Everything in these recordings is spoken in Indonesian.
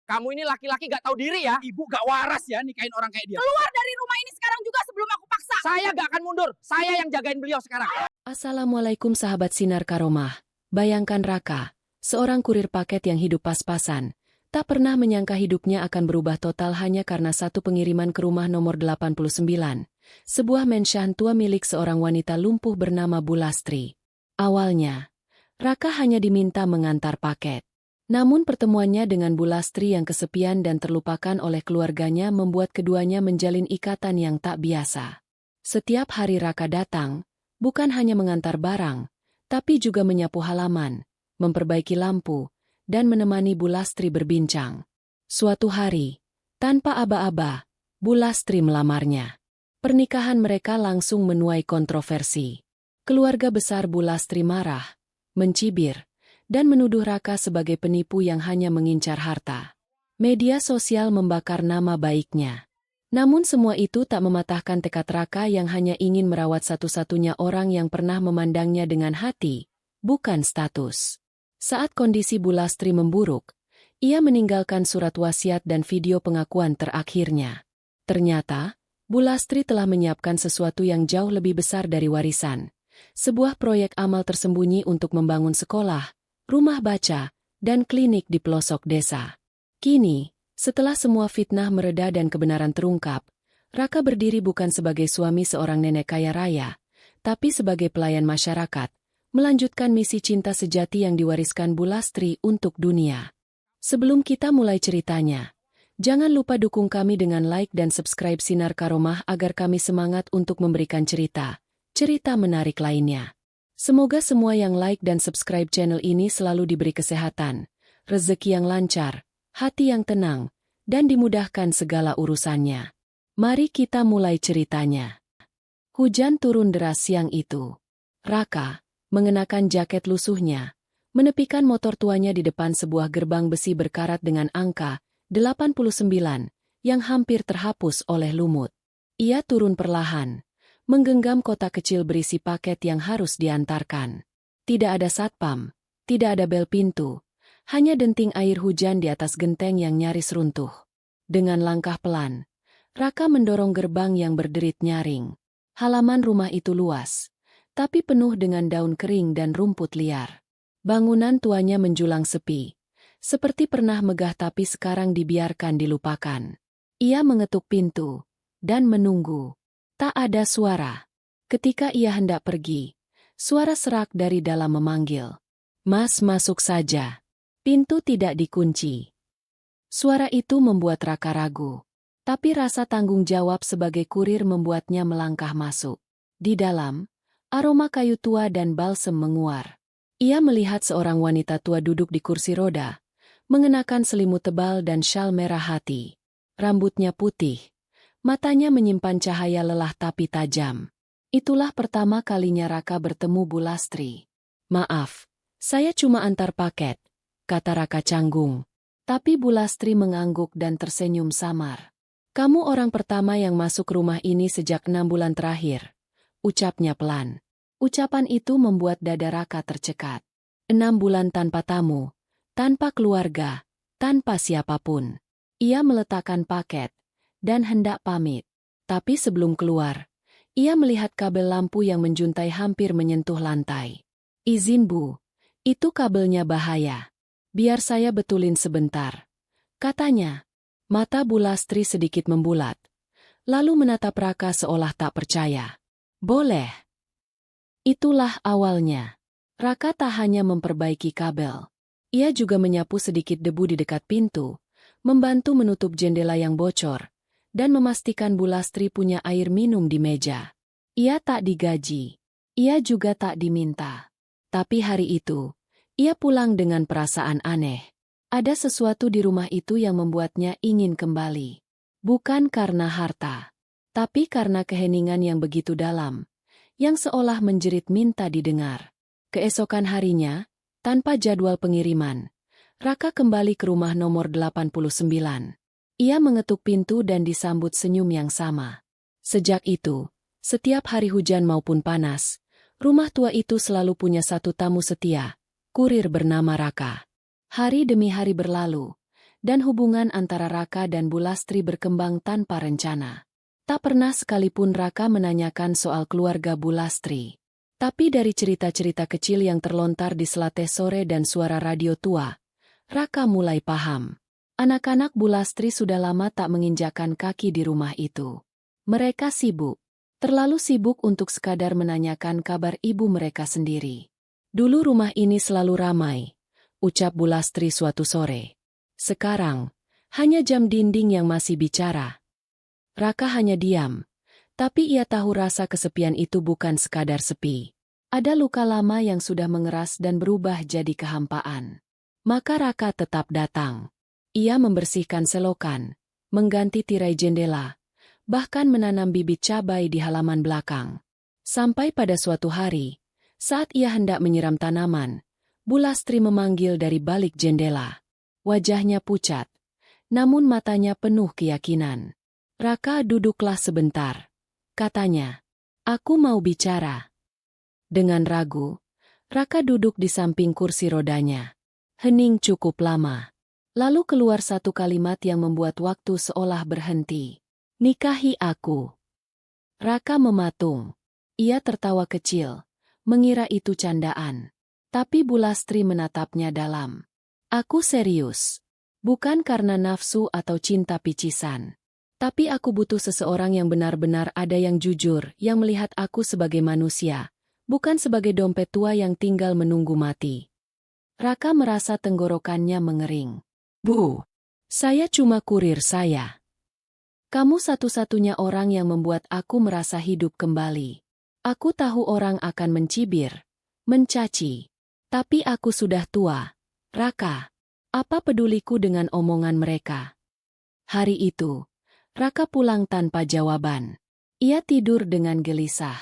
Kamu ini laki-laki gak tahu diri ya. Ibu gak waras ya nikahin orang kayak dia. Keluar dari rumah ini sekarang juga sebelum aku paksa. Saya gak akan mundur. Saya yang jagain beliau sekarang. Assalamualaikum sahabat Sinar Karomah. Bayangkan Raka, seorang kurir paket yang hidup pas-pasan, tak pernah menyangka hidupnya akan berubah total hanya karena satu pengiriman ke rumah nomor 89, sebuah menshan tua milik seorang wanita lumpuh bernama Bu Lastri. Awalnya, Raka hanya diminta mengantar paket. Namun pertemuannya dengan Bu Lastri yang kesepian dan terlupakan oleh keluarganya membuat keduanya menjalin ikatan yang tak biasa. Setiap hari Raka datang, bukan hanya mengantar barang, tapi juga menyapu halaman, memperbaiki lampu, dan menemani Bu Lastri berbincang. Suatu hari, tanpa aba-aba, Bu Lastri melamarnya. Pernikahan mereka langsung menuai kontroversi. Keluarga besar Bu Lastri marah, mencibir, dan menuduh Raka sebagai penipu yang hanya mengincar harta. Media sosial membakar nama baiknya. Namun semua itu tak mematahkan tekad Raka yang hanya ingin merawat satu-satunya orang yang pernah memandangnya dengan hati, bukan status. Saat kondisi Bu Lastri memburuk, ia meninggalkan surat wasiat dan video pengakuan terakhirnya. Ternyata, Bu Lastri telah menyiapkan sesuatu yang jauh lebih besar dari warisan. Sebuah proyek amal tersembunyi untuk membangun sekolah, rumah baca, dan klinik di pelosok desa. Kini, setelah semua fitnah mereda dan kebenaran terungkap, Raka berdiri bukan sebagai suami seorang nenek kaya raya, tapi sebagai pelayan masyarakat, melanjutkan misi cinta sejati yang diwariskan Bu Lastri untuk dunia. Sebelum kita mulai ceritanya, jangan lupa dukung kami dengan like dan subscribe Sinar Karomah agar kami semangat untuk memberikan cerita menarik lainnya. Semoga semua yang like dan subscribe channel ini selalu diberi kesehatan, rezeki yang lancar, hati yang tenang, dan dimudahkan segala urusannya. Mari kita mulai ceritanya. Hujan turun deras siang itu. Raka, mengenakan jaket lusuhnya, menepikan motor tuanya di depan sebuah gerbang besi berkarat dengan angka 89 yang hampir terhapus oleh lumut. Ia turun perlahan, menggenggam kotak kecil berisi paket yang harus diantarkan. Tidak ada satpam, tidak ada bel pintu, hanya denting air hujan di atas genteng yang nyaris runtuh. Dengan langkah pelan, Raka mendorong gerbang yang berderit nyaring. Halaman rumah itu luas, tapi penuh dengan daun kering dan rumput liar. Bangunan tuanya menjulang sepi, seperti pernah megah tapi sekarang dibiarkan dilupakan. Ia mengetuk pintu, dan menunggu. Tak ada suara. Ketika ia hendak pergi, suara serak dari dalam memanggil. "Mas, masuk saja." Pintu tidak dikunci. Suara itu membuat Raka ragu. Tapi rasa tanggung jawab sebagai kurir membuatnya melangkah masuk. Di dalam, aroma kayu tua dan balsem menguar. Ia melihat seorang wanita tua duduk di kursi roda, mengenakan selimut tebal dan syal merah hati. Rambutnya putih. Matanya menyimpan cahaya lelah tapi tajam. Itulah pertama kalinya Raka bertemu Bu Lastri. "Maaf, saya cuma antar paket," kata Raka canggung. Tapi Bu Lastri mengangguk dan tersenyum samar. "Kamu orang pertama yang masuk rumah ini sejak 6 bulan terakhir," ucapnya pelan. Ucapan itu membuat dada Raka tercekat. 6 bulan tanpa tamu, tanpa keluarga, tanpa siapapun. Ia meletakkan paket dan hendak pamit. Tapi sebelum keluar, ia melihat kabel lampu yang menjuntai hampir menyentuh lantai. "Izin Bu, itu kabelnya bahaya. Biar saya betulin sebentar," katanya. Mata Bu Lastri sedikit membulat, lalu menatap Raka seolah tak percaya. "Boleh." Itulah awalnya. Raka tak hanya memperbaiki kabel. Ia juga menyapu sedikit debu di dekat pintu, membantu menutup jendela yang bocor, dan memastikan Bu Lastri punya air minum di meja. Ia tak digaji. Ia juga tak diminta. Tapi hari itu, ia pulang dengan perasaan aneh. Ada sesuatu di rumah itu yang membuatnya ingin kembali. Bukan karena harta, tapi karena keheningan yang begitu dalam, yang seolah menjerit minta didengar. Keesokan harinya, tanpa jadwal pengiriman, Raka kembali ke rumah nomor 89. Ia mengetuk pintu dan disambut senyum yang sama. Sejak itu, setiap hari hujan maupun panas, rumah tua itu selalu punya satu tamu setia, kurir bernama Raka. Hari demi hari berlalu, dan hubungan antara Raka dan Bulastri berkembang tanpa rencana. Tak pernah sekalipun Raka menanyakan soal keluarga Bulastri. Tapi dari cerita-cerita kecil yang terlontar di selatih sore dan suara radio tua, Raka mulai paham. Anak-anak Bulastri sudah lama tak menginjakkan kaki di rumah itu. Mereka sibuk. Terlalu sibuk untuk sekadar menanyakan kabar ibu mereka sendiri. Dulu rumah ini selalu ramai, ucap Bulastri suatu sore. Sekarang, hanya jam dinding yang masih bicara. Raka hanya diam, tapi ia tahu rasa kesepian itu bukan sekadar sepi. Ada luka lama yang sudah mengeras dan berubah jadi kehampaan. Maka Raka tetap datang. Ia membersihkan selokan, mengganti tirai jendela, bahkan menanam bibit cabai di halaman belakang. Sampai pada suatu hari, saat ia hendak menyiram tanaman, Bulastri memanggil dari balik jendela. Wajahnya pucat, namun matanya penuh keyakinan. Raka, duduklah sebentar. Katanya, aku mau bicara. Dengan ragu, Raka duduk di samping kursi rodanya. Hening cukup lama. Lalu keluar satu kalimat yang membuat waktu seolah berhenti. Nikahi aku. Raka mematung. Ia tertawa kecil, mengira itu candaan. Tapi Bulastri menatapnya dalam. Aku serius. Bukan karena nafsu atau cinta picisan. Tapi aku butuh seseorang yang benar-benar ada, yang jujur, yang melihat aku sebagai manusia, bukan sebagai dompet tua yang tinggal menunggu mati. Raka merasa tenggorokannya mengering. Bu, saya cuma kurir saya. Kamu satu-satunya orang yang membuat aku merasa hidup kembali. Aku tahu orang akan mencibir, mencaci. Tapi aku sudah tua. Raka, apa peduliku dengan omongan mereka? Hari itu, Raka pulang tanpa jawaban. Ia tidur dengan gelisah.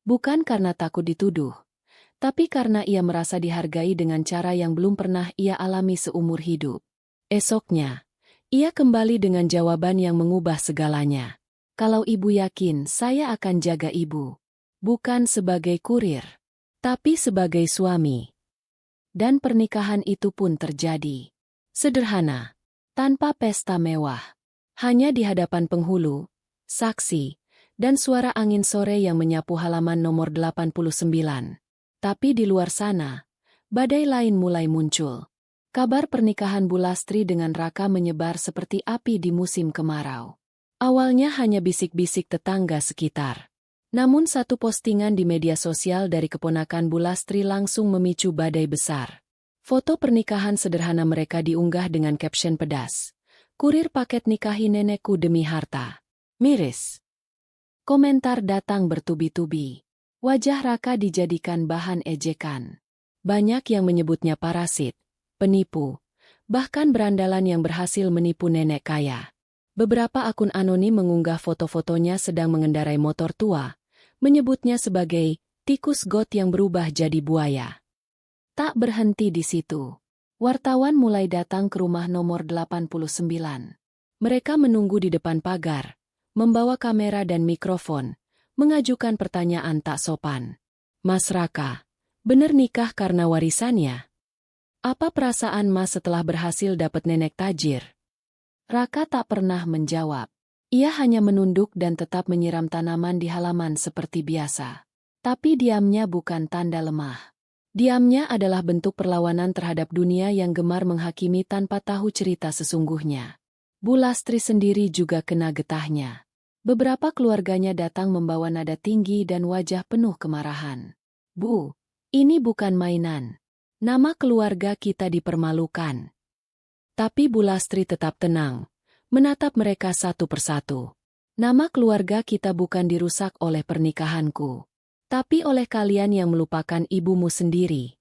Bukan karena takut dituduh, tapi karena ia merasa dihargai dengan cara yang belum pernah ia alami seumur hidup. Esoknya, ia kembali dengan jawaban yang mengubah segalanya. Kalau ibu yakin, saya akan jaga ibu. Bukan sebagai kurir, tapi sebagai suami. Dan pernikahan itu pun terjadi. Sederhana, tanpa pesta mewah. Hanya di hadapan penghulu, saksi, dan suara angin sore yang menyapu halaman nomor 89. Tapi di luar sana, badai lain mulai muncul. Kabar pernikahan Bulastri dengan Raka menyebar seperti api di musim kemarau. Awalnya hanya bisik-bisik tetangga sekitar. Namun satu postingan di media sosial dari keponakan Bulastri langsung memicu badai besar. Foto pernikahan sederhana mereka diunggah dengan caption pedas. Kurir paket nikahi nenekku demi harta. Miris. Komentar datang bertubi-tubi. Wajah Raka dijadikan bahan ejekan. Banyak yang menyebutnya parasit, penipu, bahkan berandalan yang berhasil menipu nenek kaya. Beberapa akun anonim mengunggah foto-fotonya sedang mengendarai motor tua, menyebutnya sebagai tikus got yang berubah jadi buaya. Tak berhenti di situ. Wartawan mulai datang ke rumah nomor 89. Mereka menunggu di depan pagar, membawa kamera dan mikrofon, mengajukan pertanyaan tak sopan. Mas Raka, bener nikah karena warisannya? Apa perasaan Mas setelah berhasil dapat nenek tajir? Raka tak pernah menjawab. Ia hanya menunduk dan tetap menyiram tanaman di halaman seperti biasa. Tapi diamnya bukan tanda lemah. Diamnya adalah bentuk perlawanan terhadap dunia yang gemar menghakimi tanpa tahu cerita sesungguhnya. Bulastri sendiri juga kena getahnya. Beberapa keluarganya datang membawa nada tinggi dan wajah penuh kemarahan. Bu, ini bukan mainan. Nama keluarga kita dipermalukan. Tapi Bulastri tetap tenang. Menatap mereka satu persatu. Nama keluarga kita bukan dirusak oleh pernikahanku, tapi oleh kalian yang melupakan ibumu sendiri.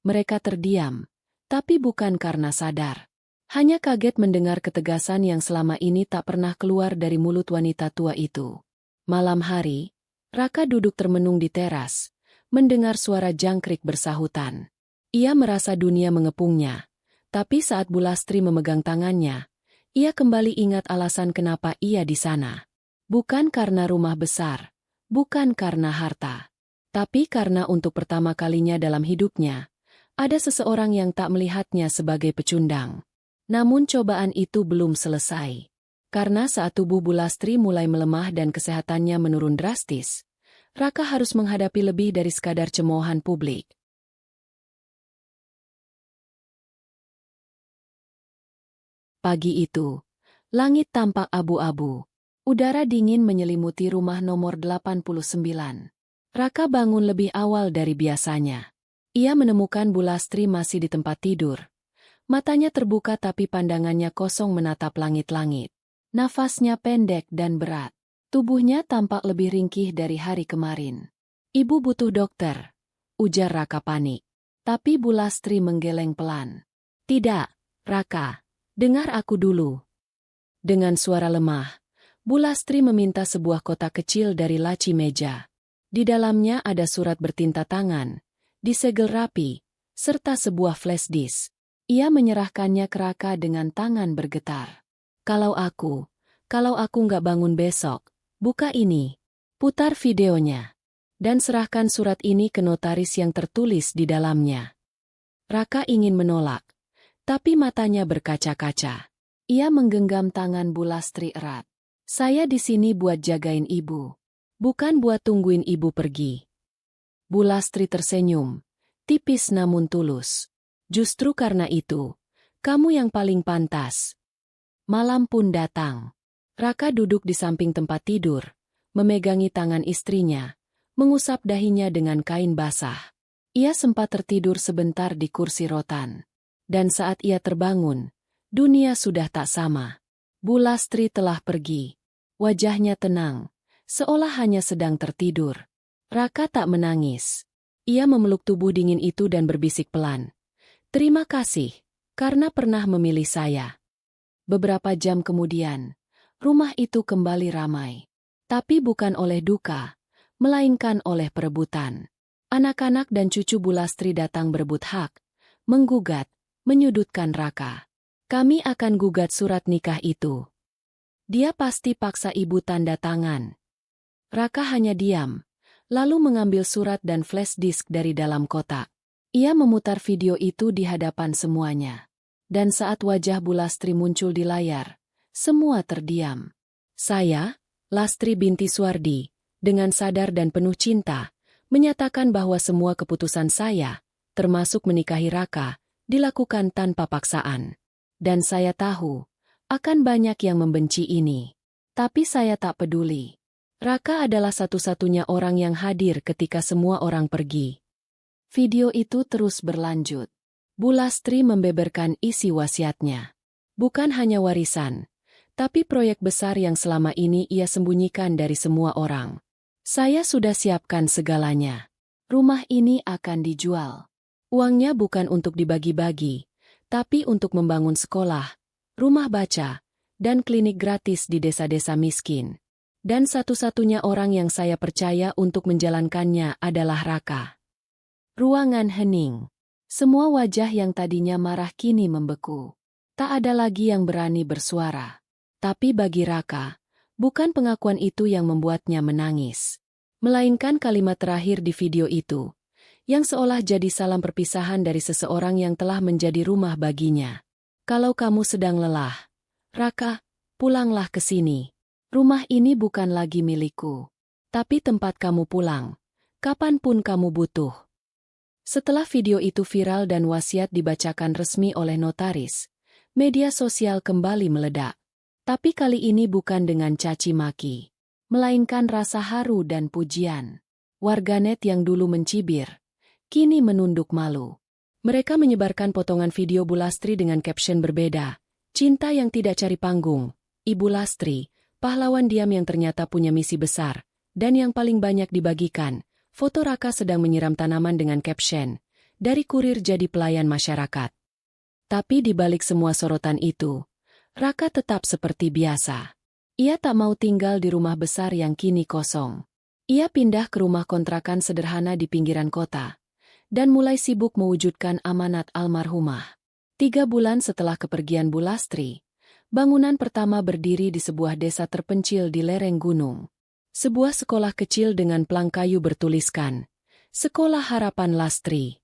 Mereka terdiam, tapi bukan karena sadar. Hanya kaget mendengar ketegasan yang selama ini tak pernah keluar dari mulut wanita tua itu. Malam hari, Raka duduk termenung di teras, mendengar suara jangkrik bersahutan. Ia merasa dunia mengepungnya, tapi saat Bulastri memegang tangannya, ia kembali ingat alasan kenapa ia di sana. Bukan karena rumah besar, bukan karena harta, tapi karena untuk pertama kalinya dalam hidupnya, ada seseorang yang tak melihatnya sebagai pecundang. Namun cobaan itu belum selesai. Karena saat tubuh Bu Lastri mulai melemah dan kesehatannya menurun drastis, Raka harus menghadapi lebih dari sekadar cemoohan publik. Pagi itu, langit tampak abu-abu. Udara dingin menyelimuti rumah nomor 89. Raka bangun lebih awal dari biasanya. Ia menemukan Bu Lastri masih di tempat tidur. Matanya terbuka tapi pandangannya kosong menatap langit-langit. Nafasnya pendek dan berat. Tubuhnya tampak lebih ringkih dari hari kemarin. "Ibu butuh dokter," ujar Raka panik. Tapi Bu Lastri menggeleng pelan. "Tidak, Raka. Dengar aku dulu." Dengan suara lemah, Bu Lastri meminta sebuah kotak kecil dari laci meja. Di dalamnya ada surat bertinta tangan, disegel rapi, serta sebuah flash disk. Ia menyerahkannya ke Raka dengan tangan bergetar. Kalau aku nggak bangun besok, buka ini, putar videonya, dan serahkan surat ini ke notaris yang tertulis di dalamnya." Raka ingin menolak, tapi matanya berkaca-kaca. Ia menggenggam tangan Bu Lastri erat. "Saya di sini buat jagain ibu, bukan buat tungguin ibu pergi." Bu Lastri tersenyum, tipis namun tulus. "Justru karena itu, kamu yang paling pantas." Malam pun datang. Raka duduk di samping tempat tidur, memegangi tangan istrinya, mengusap dahinya dengan kain basah. Ia sempat tertidur sebentar di kursi rotan. Dan saat ia terbangun, dunia sudah tak sama. Bu Lastri telah pergi. Wajahnya tenang, seolah hanya sedang tertidur. Raka tak menangis. Ia memeluk tubuh dingin itu dan berbisik pelan. "Terima kasih, karena pernah memilih saya." Beberapa jam kemudian, rumah itu kembali ramai. Tapi bukan oleh duka, melainkan oleh perebutan. Anak-anak dan cucu Bu Lastri datang berebut hak, menggugat, menyudutkan Raka. "Kami akan gugat surat nikah itu. Dia pasti paksa ibu tanda tangan." Raka hanya diam, lalu mengambil surat dan flash disk dari dalam kotak. Ia memutar video itu di hadapan semuanya. Dan saat wajah Bu Lastri muncul di layar, semua terdiam. "Saya, Lastri binti Suardi, dengan sadar dan penuh cinta, menyatakan bahwa semua keputusan saya, termasuk menikahi Raka, dilakukan tanpa paksaan. Dan saya tahu, akan banyak yang membenci ini. Tapi saya tak peduli. Raka adalah satu-satunya orang yang hadir ketika semua orang pergi." Video itu terus berlanjut. Bu Lastri membeberkan isi wasiatnya. Bukan hanya warisan, tapi proyek besar yang selama ini ia sembunyikan dari semua orang. "Saya sudah siapkan segalanya. Rumah ini akan dijual. Uangnya bukan untuk dibagi-bagi, tapi untuk membangun sekolah, rumah baca, dan klinik gratis di desa-desa miskin. Dan satu-satunya orang yang saya percaya untuk menjalankannya adalah Raka." Ruangan hening. Semua wajah yang tadinya marah kini membeku. Tak ada lagi yang berani bersuara. Tapi bagi Raka, bukan pengakuan itu yang membuatnya menangis. Melainkan kalimat terakhir di video itu, yang seolah jadi salam perpisahan dari seseorang yang telah menjadi rumah baginya. "Kalau kamu sedang lelah, Raka, pulanglah ke sini. Rumah ini bukan lagi milikku, tapi tempat kamu pulang, kapanpun kamu butuh." Setelah video itu viral dan wasiat dibacakan resmi oleh notaris, media sosial kembali meledak. Tapi kali ini bukan dengan caci maki, melainkan rasa haru dan pujian. Warganet yang dulu mencibir, kini menunduk malu. Mereka menyebarkan potongan video Bu Lastri dengan caption berbeda. "Cinta yang tidak cari panggung, Ibu Lastri, pahlawan diam yang ternyata punya misi besar." Dan yang paling banyak dibagikan, foto Raka sedang menyiram tanaman dengan caption, "Dari kurir jadi pelayan masyarakat." Tapi di balik semua sorotan itu, Raka tetap seperti biasa. Ia tak mau tinggal di rumah besar yang kini kosong. Ia pindah ke rumah kontrakan sederhana di pinggiran kota, dan mulai sibuk mewujudkan amanat almarhumah. 3 bulan setelah kepergian Bu Lastri, bangunan pertama berdiri di sebuah desa terpencil di lereng gunung. Sebuah sekolah kecil dengan plang kayu bertuliskan, "Sekolah Harapan Lastri."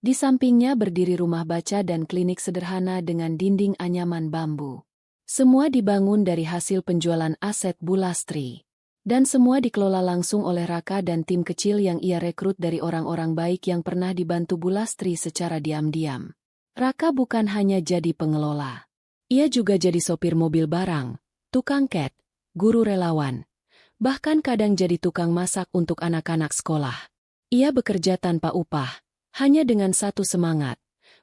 Di sampingnya berdiri rumah baca dan klinik sederhana dengan dinding anyaman bambu. Semua dibangun dari hasil penjualan aset Bulastri. Dan semua dikelola langsung oleh Raka dan tim kecil yang ia rekrut dari orang-orang baik yang pernah dibantu Bulastri secara diam-diam. Raka bukan hanya jadi pengelola. Ia juga jadi sopir mobil barang, tukang cat, guru relawan. Bahkan kadang jadi tukang masak untuk anak-anak sekolah. Ia bekerja tanpa upah, hanya dengan satu semangat,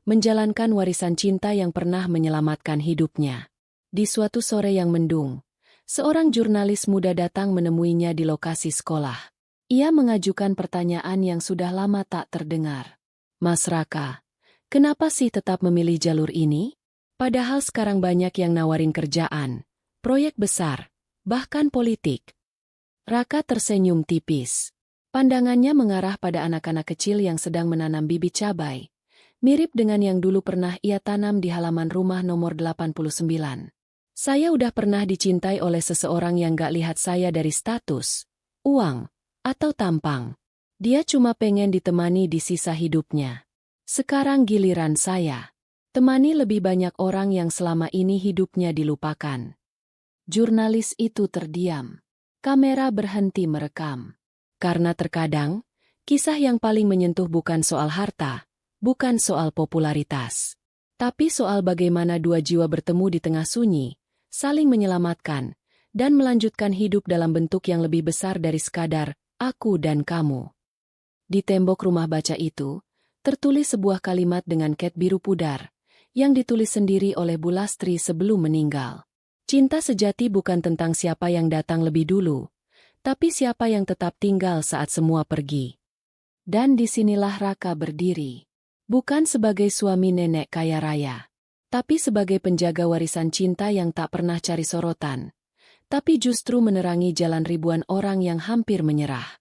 menjalankan warisan cinta yang pernah menyelamatkan hidupnya. Di suatu sore yang mendung, seorang jurnalis muda datang menemuinya di lokasi sekolah. Ia mengajukan pertanyaan yang sudah lama tak terdengar. Mas Raka, kenapa sih tetap memilih jalur ini? Padahal sekarang banyak yang nawarin kerjaan, proyek besar, bahkan politik. Raka tersenyum tipis. Pandangannya mengarah pada anak-anak kecil yang sedang menanam bibit cabai, mirip dengan yang dulu pernah ia tanam di halaman rumah nomor 89. Saya udah pernah dicintai oleh seseorang yang gak lihat saya dari status, uang, atau tampang. Dia cuma pengen ditemani di sisa hidupnya. Sekarang giliran saya. Temani lebih banyak orang yang selama ini hidupnya dilupakan. Jurnalis itu terdiam. Kamera berhenti merekam. Karena terkadang, kisah yang paling menyentuh bukan soal harta, bukan soal popularitas. Tapi soal bagaimana dua jiwa bertemu di tengah sunyi, saling menyelamatkan, dan melanjutkan hidup dalam bentuk yang lebih besar dari sekadar, aku dan kamu. Di tembok rumah baca itu, tertulis sebuah kalimat dengan cat biru pudar, yang ditulis sendiri oleh Bulastri sebelum meninggal. Cinta sejati bukan tentang siapa yang datang lebih dulu, tapi siapa yang tetap tinggal saat semua pergi. Dan disinilah Raka berdiri. Bukan sebagai suami nenek kaya raya, tapi sebagai penjaga warisan cinta yang tak pernah cari sorotan, tapi justru menerangi jalan ribuan orang yang hampir menyerah.